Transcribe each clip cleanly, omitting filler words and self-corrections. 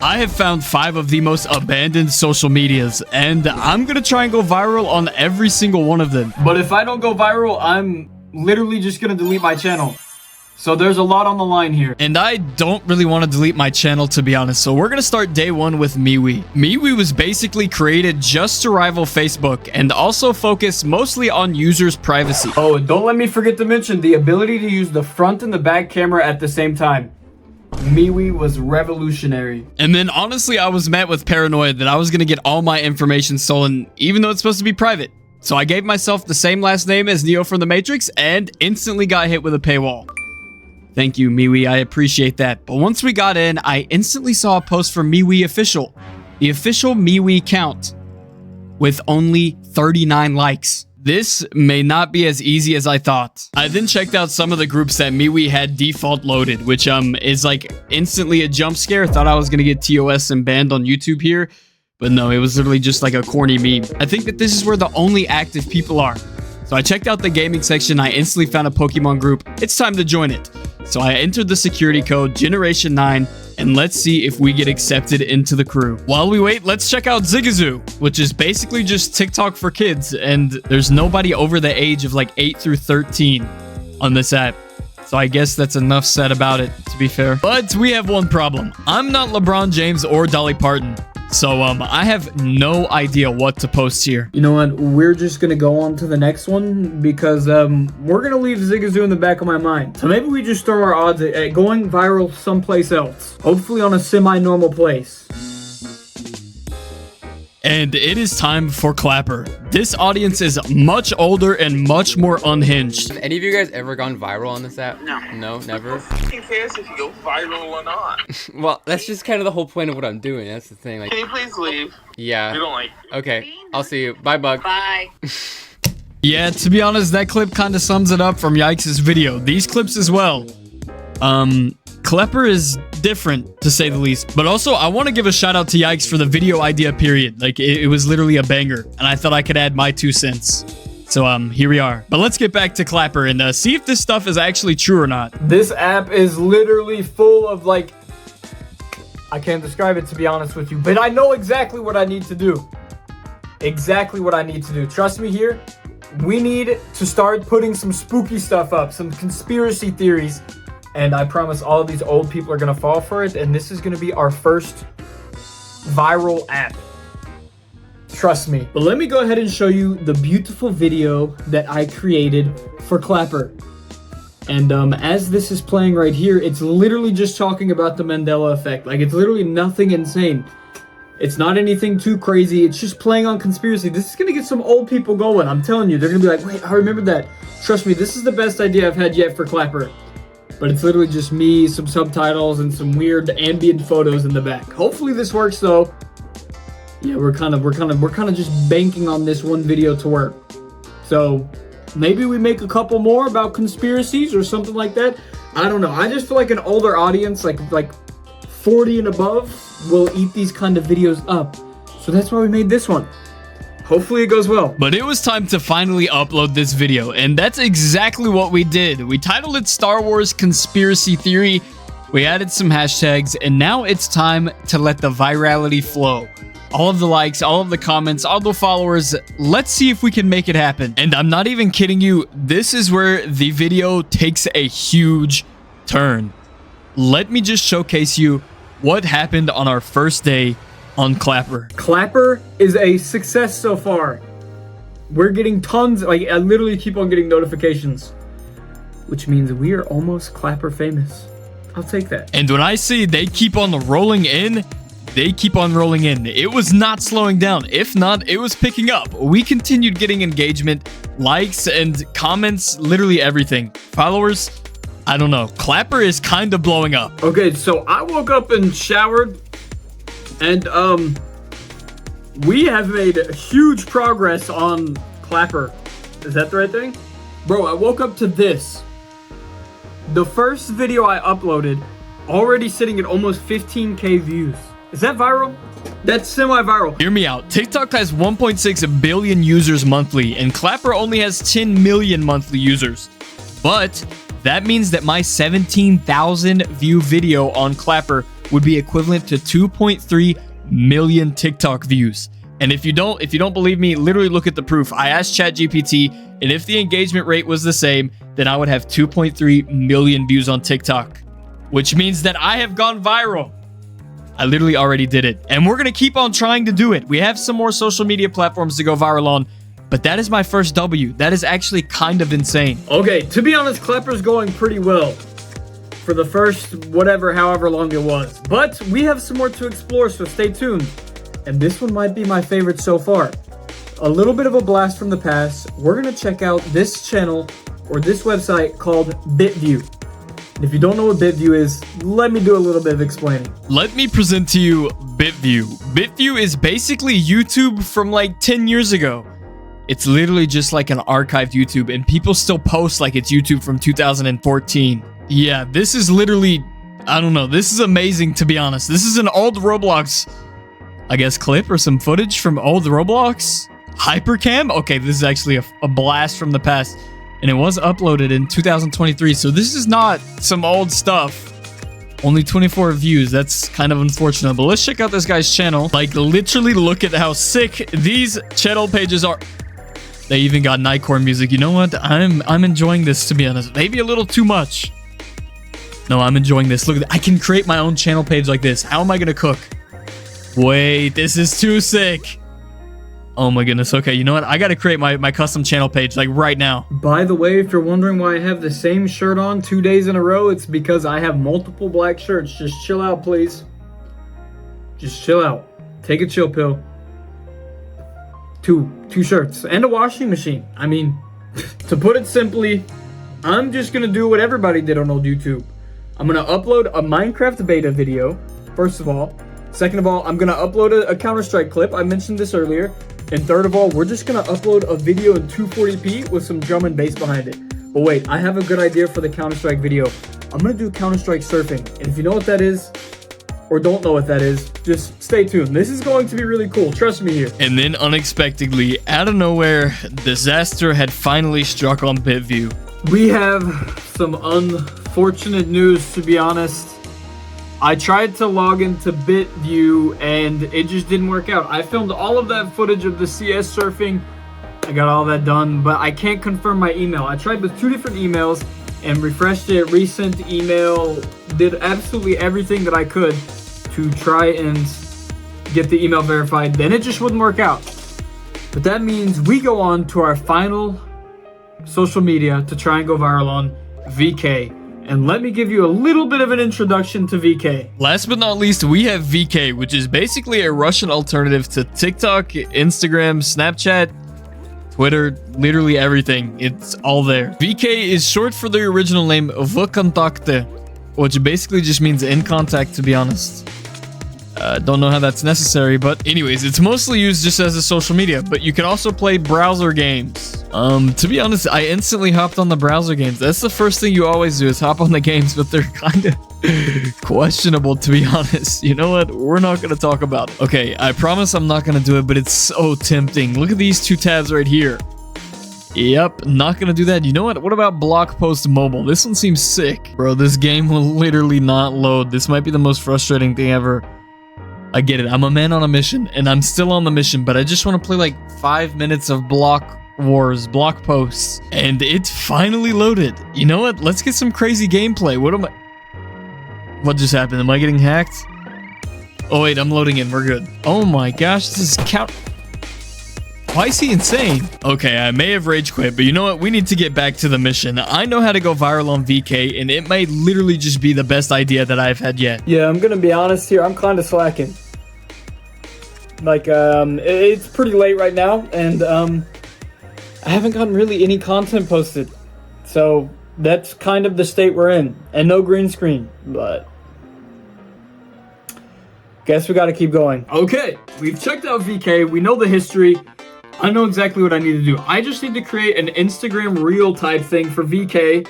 I have found 5 of the most abandoned social medias, and I'm gonna try and go viral on every single one of them. But if I don't go viral, I'm literally just gonna delete my channel. So there's a lot on the line here. And I don't really want to delete my channel, to be honest. So we're gonna start day 1 with MeWe. MeWe was basically created just to rival Facebook and also focus mostly on users' privacy. Oh, don't let me forget to mention the ability to use the front and the back camera at the same time. MeWe was revolutionary. And then honestly, I was met with paranoia that I was gonna get all my information stolen, even though it's supposed to be private. So I gave myself the same last name as Neo from the Matrix and instantly got hit with a paywall. Thank you, MeWe. I appreciate that. But once we got in, I instantly saw a post from MeWe Official, the official MeWe count, with only 39 likes. This may not be as easy as I thought. I then checked out some of the groups that MeWe had default loaded, which is like instantly a jump scare. Thought I was gonna get TOS and banned on YouTube here, but no, it was literally just like a corny meme. I think that this is where the only active people are. So I checked out the gaming section. I instantly found a Pokemon group. It's time to join it. So I entered the security code Generation 9, and let's see if we get accepted into the crew. While we wait, let's check out Zigazoo, which is basically just TikTok for kids, and there's nobody over the age of like 8 through 13 on this app. So I guess that's enough said about it, to be fair. But we have one problem. I'm not LeBron James or Dolly Parton. So, I have no idea what to post here. You know what? We're just gonna go on to the next one because, we're gonna leave Zigazoo in the back of my mind. So maybe we just throw our odds at going viral someplace else. Hopefully on a semi-normal place. And it is time for Clapper. This audience is much older and much more unhinged. Have any of you guys ever gone viral on this app? No. No, never? Who cares if you go viral or not? Well, that's just kind of the whole point of what I'm doing. That's the thing. Like, Can you please leave? Yeah. We don't like Okay, I'll see you. Bye, Bug. Bye. Yeah, to be honest, that clip kind of sums it up from Yikes' video. These clips as well. Clapper is different, to say the least. But also, I want to give a shout out to Yikes for the video idea, period. Like, it was literally a banger. And I thought I could add my 2 cents. So, here we are. But let's get back to Clapper and see if this stuff is actually true or not. This app is literally full of, like... I can't describe it, to be honest with you. But I know exactly what I need to do. Exactly what I need to do. Trust me here. We need to start putting some spooky stuff up. Some conspiracy theories. And I promise all of these old people are going to fall for it. And this is going to be our first viral app. Trust me. But let me go ahead and show you the beautiful video that I created for Clapper. And as this is playing right here, it's literally just talking about the Mandela effect. Like, it's literally nothing insane. It's not anything too crazy. It's just playing on conspiracy. This is going to get some old people going. I'm telling you. They're going to be like, wait, I remember that. Trust me, this is the best idea I've had yet for Clapper. But it's literally just me, some subtitles, and some weird ambient photos in the back. Hopefully this works though. Yeah, we're kind of just banking on this one video to work. So maybe we make a couple more about conspiracies or something like that. I don't know. I just feel like an older audience, like 40 and above, will eat these kind of videos up. So that's why we made this one. Hopefully it goes well. But it was time to finally upload this video, and that's exactly what we did. We titled it Star Wars Conspiracy Theory, we added some hashtags, and now it's time to let the virality flow. All of the likes, all of the comments, all the followers, let's see if we can make it happen. And I'm not even kidding you, this is where the video takes a huge turn. Let me just showcase you what happened on our first day on Clapper. Clapper is a success so far. We're getting tons, like I literally keep on getting notifications, which means we are almost Clapper famous. I'll take that. And when I see they keep on rolling in, they keep on rolling in. It was not slowing down. If not, it was picking up. We continued getting engagement, likes, and comments, literally everything. Followers, I don't know. Clapper is kind of blowing up. Okay, so I woke up and showered. And, we have made huge progress on Clapper. Is that the right thing? Bro, I woke up to this. The first video I uploaded, already sitting at almost 15K views. Is that viral? That's semi-viral. Hear me out. TikTok has 1.6 billion users monthly, and Clapper only has 10 million monthly users. But that means that my 17,000 view video on Clapper would be equivalent to 2.3 million TikTok views. And if you don't believe me, literally look at the proof. I asked ChatGPT, and if the engagement rate was the same, then I would have 2.3 million views on TikTok, which means that I have gone viral. I literally already did it, and we're gonna keep on trying to do it. We have some more social media platforms to go viral on, but that is my first W. That is actually kind of insane. Okay, to be honest, Klepper's going pretty well for the first however long it was. But we have some more to explore, so stay tuned. And this one might be my favorite so far. A little bit of a blast from the past. We're gonna check out this channel or this website called BitView. And if you don't know what BitView is, let me do a little bit of explaining. Let me present to you BitView. BitView is basically YouTube from like 10 years ago. It's literally just like an archived YouTube, and people still post like it's YouTube from 2014. Yeah, this is literally, I don't know, this is amazing to be honest. This is an old Roblox, I guess, clip or some footage from old Roblox. Hypercam? Okay, this is actually a blast from the past, and it was uploaded in 2023, so this is not some old stuff. Only 24 views, that's kind of unfortunate, but let's check out this guy's channel. Like, literally look at how sick these channel pages are. They even got Nightcore music. You know what? I'm enjoying this, to be honest. Maybe a little too much. No, I'm enjoying this. Look at that. I can create my own channel page like this. How am I gonna cook? Wait, this is too sick. Oh my goodness. Okay, you know what? I gotta create my custom channel page like right now. By the way, if you're wondering why I have the same shirt on 2 days in a row, it's because I have multiple black shirts. Just chill out, please. Just chill out. Take a chill pill. Two shirts and a washing machine. I mean, to put it simply, I'm just gonna do what everybody did on old YouTube. I'm gonna upload a Minecraft beta video, first of all. Second of all, I'm gonna upload a Counter-Strike clip. I mentioned this earlier. And third of all, we're just gonna upload a video in 240p with some drum and bass behind it. But wait, I have a good idea for the Counter-Strike video. I'm gonna do Counter-Strike surfing. And if you know what that is, or don't know what that is, just stay tuned. This is going to be really cool. Trust me here. And then unexpectedly, out of nowhere, disaster had finally struck on BitView. We have some unfortunate news, to be honest. I tried to log into BitView and it just didn't work out. I filmed all of that footage of the CS surfing. I got all that done, but I can't confirm my email. I tried with 2 different emails and refreshed it, resent email, did absolutely everything that I could to try and get the email verified. Then it just wouldn't work out. But that means we go on to our final social media to try and go viral on, VK. And let me give you a little bit of an introduction to VK. Last but not least, we have VK, which is basically a Russian alternative to TikTok, Instagram, Snapchat, Twitter, literally everything. It's all there. VK is short for the original name VKontakte, which basically just means in contact, to be honest. Don't know how that's necessary, but anyways, it's mostly used just as a social media, but you can also play browser games. To be honest, I instantly hopped on the browser games. That's the first thing you always do, is hop on the games, but they're kind of questionable, to be honest. You know what? We're not going to talk about it. Okay, I promise I'm not going to do it, but it's so tempting. Look at these 2 tabs right here. Yep, not going to do that. You know what? What about Block Post Mobile? This one seems sick. Bro, this game will literally not load. This might be the most frustrating thing ever. I get it. I'm a man on a mission, and I'm still on the mission, but I just want to play like 5 minutes of Block Wars, Block Posts, and it finally loaded. You know what? Let's get some crazy gameplay. What just happened? Am I getting hacked? Oh wait, I'm loading in. We're good. Oh my gosh, this is Why is he insane? Okay, I may have rage quit, but you know what? We need to get back to the mission. I know how to go viral on VK, and it may literally just be the best idea that I've had yet. Yeah, I'm gonna be honest here. I'm kind of slacking. Like, it's pretty late right now, and I haven't gotten really any content posted. So that's kind of the state we're in, and no green screen, but guess we gotta keep going. Okay, we've checked out VK. We know the history. I know exactly what I need to do. I just need to create an Instagram reel type thing for VK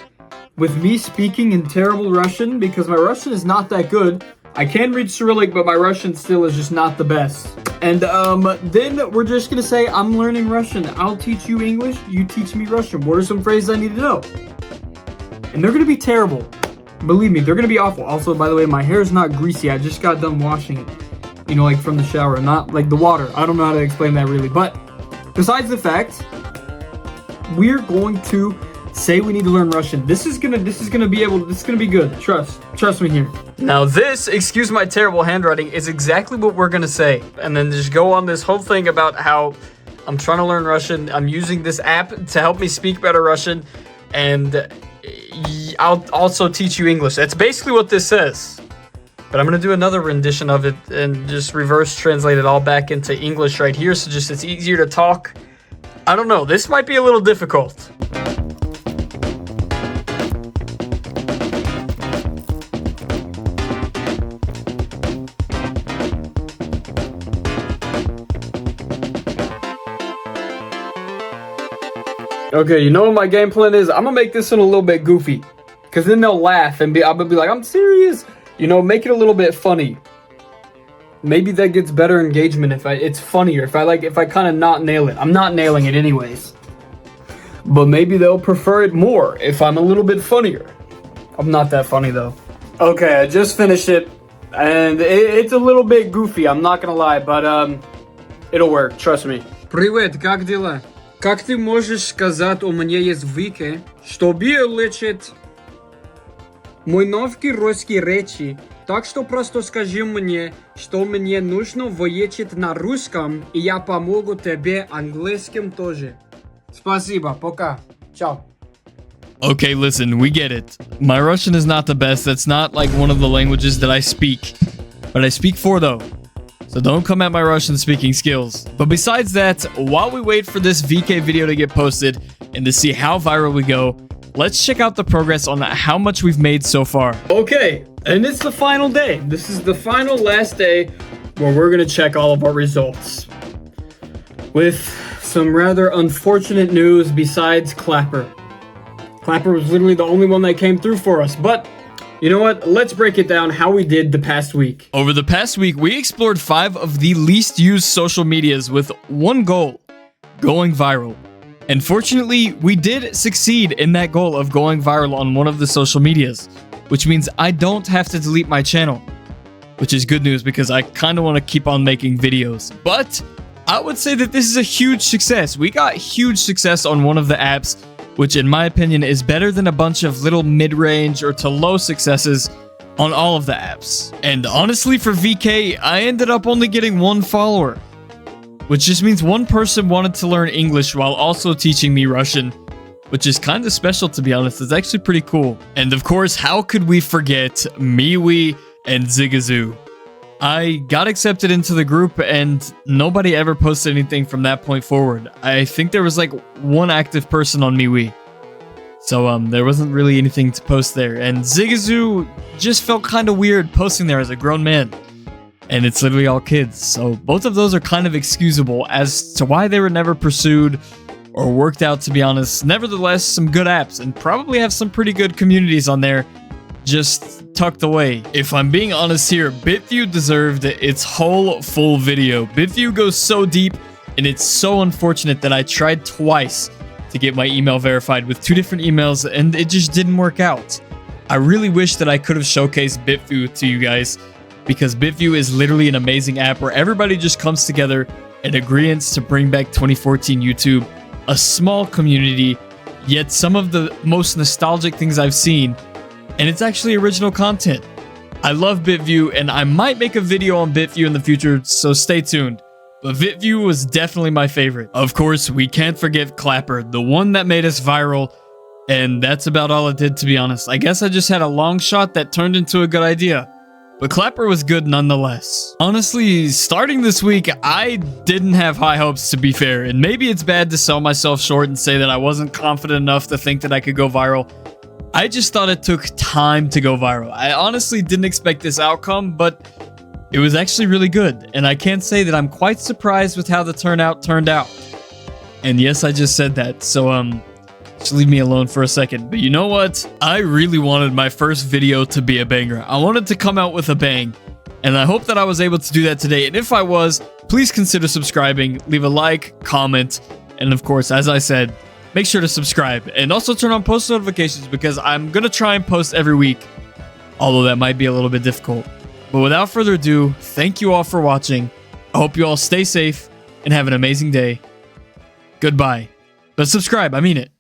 with me speaking in terrible Russian, because my Russian is not that good. I can read Cyrillic, but my Russian still is just not the best. And then we're just gonna say, I'm learning Russian. I'll teach you English, you teach me Russian. What are some phrases I need to know? And they're gonna be terrible. Believe me, they're gonna be awful. Also, by the way, my hair is not greasy. I just got done washing it. You know, like from the shower, not like the water. I don't know how to explain that really. But besides the fact, we're going to say we need to learn Russian. This is gonna be good. Trust me here. Now this, excuse my terrible handwriting, is exactly what we're gonna say. And then just go on this whole thing about how I'm trying to learn Russian. I'm using this app to help me speak better Russian. And I'll also teach you English. That's basically what this says. But I'm going to do another rendition of it and just reverse translate it all back into English right here. So just it's easier to talk. I don't know. This might be a little difficult. Okay, you know what my game plan is? I'm going to make this one a little bit goofy. Because then they'll laugh and I'll be like, I'm serious. You know, make it a little bit funny. Maybe that gets better engagement if it's funnier. If I kind of not nail it. I'm not nailing it anyways. But maybe they'll prefer it more if I'm a little bit funnier. I'm not that funny though. Okay, I just finished it. And it's a little bit goofy, I'm not gonna lie. But it'll work, trust me. Привет, как дела? Как ты можешь сказать, у меня есть вики, чтобы лечить мой новый русский речи. Так что просто скажи мне, что мне нужно выучить на русском, и я помогу тебе английским тоже. Спасибо, пока. Ciao. Okay, listen, we get it. My Russian is not the best. That's not like one of the languages that I speak. But I speak 4 though. So don't come at my Russian speaking skills. But besides that, while we wait for this VK video to get posted and to see how viral we go, let's check out the progress on how much we've made so far. Okay, and it's the final day. This is the final last day where we're gonna check all of our results. With some rather unfortunate news besides Clapper. Clapper was literally the only one that came through for us, but you know what? Let's break it down how we did the past week. Over the past week, we explored 5 of the least used social medias with one goal: going viral. And fortunately, we did succeed in that goal of going viral on one of the social medias, which means I don't have to delete my channel, which is good news because I kind of want to keep on making videos. But I would say that this is a huge success. We got huge success on one of the apps, which in my opinion is better than a bunch of little mid-range or to low successes on all of the apps. And honestly, for VK, I ended up only getting 1 follower, which just means one person wanted to learn English while also teaching me Russian, which is kind of special, to be honest. It's actually pretty cool. And of course, how could we forget MeWe and Zigazoo? I got accepted into the group and nobody ever posted anything from that point forward. I think there was like 1 active person on MeWe. So there wasn't really anything to post there. And Zigazoo just felt kind of weird posting there as a grown man. And it's literally all kids. So both of those are kind of excusable as to why they were never pursued or worked out, to be honest. Nevertheless, some good apps and probably have some pretty good communities on there just tucked away. If I'm being honest here, BitView deserved its whole full video. BitView goes so deep, and it's so unfortunate that I tried twice to get my email verified with 2 different emails, and it just didn't work out. I really wish that I could have showcased BitView to you guys, because BitView is literally an amazing app where everybody just comes together in agreement to bring back 2014 YouTube, a small community, yet some of the most nostalgic things I've seen, and it's actually original content. I love BitView, and I might make a video on BitView in the future, so stay tuned. But BitView was definitely my favorite. Of course, we can't forget Clapper, the one that made us viral, and that's about all it did, to be honest. I guess I just had a long shot that turned into a good idea. But Clapper was good nonetheless. Honestly, starting this week, I didn't have high hopes, to be fair, and maybe it's bad to sell myself short and say that I wasn't confident enough to think that I could go viral. I just thought it took time to go viral. I honestly didn't expect this outcome, but it was actually really good, and I can't say that I'm quite surprised with how the turnout turned out. And yes, I just said that, so just leave me alone for a second. But you know what? I really wanted my first video to be a banger. I wanted to come out with a bang, and I hope that I was able to do that today. And if I was, please consider subscribing, leave a like, comment, and of course, as I said, make sure to subscribe and also turn on post notifications because I'm going to try and post every week. although that might be a little bit difficult. But without further ado, thank you all for watching. I hope you all stay safe and have an amazing day. Goodbye. But subscribe, I mean it.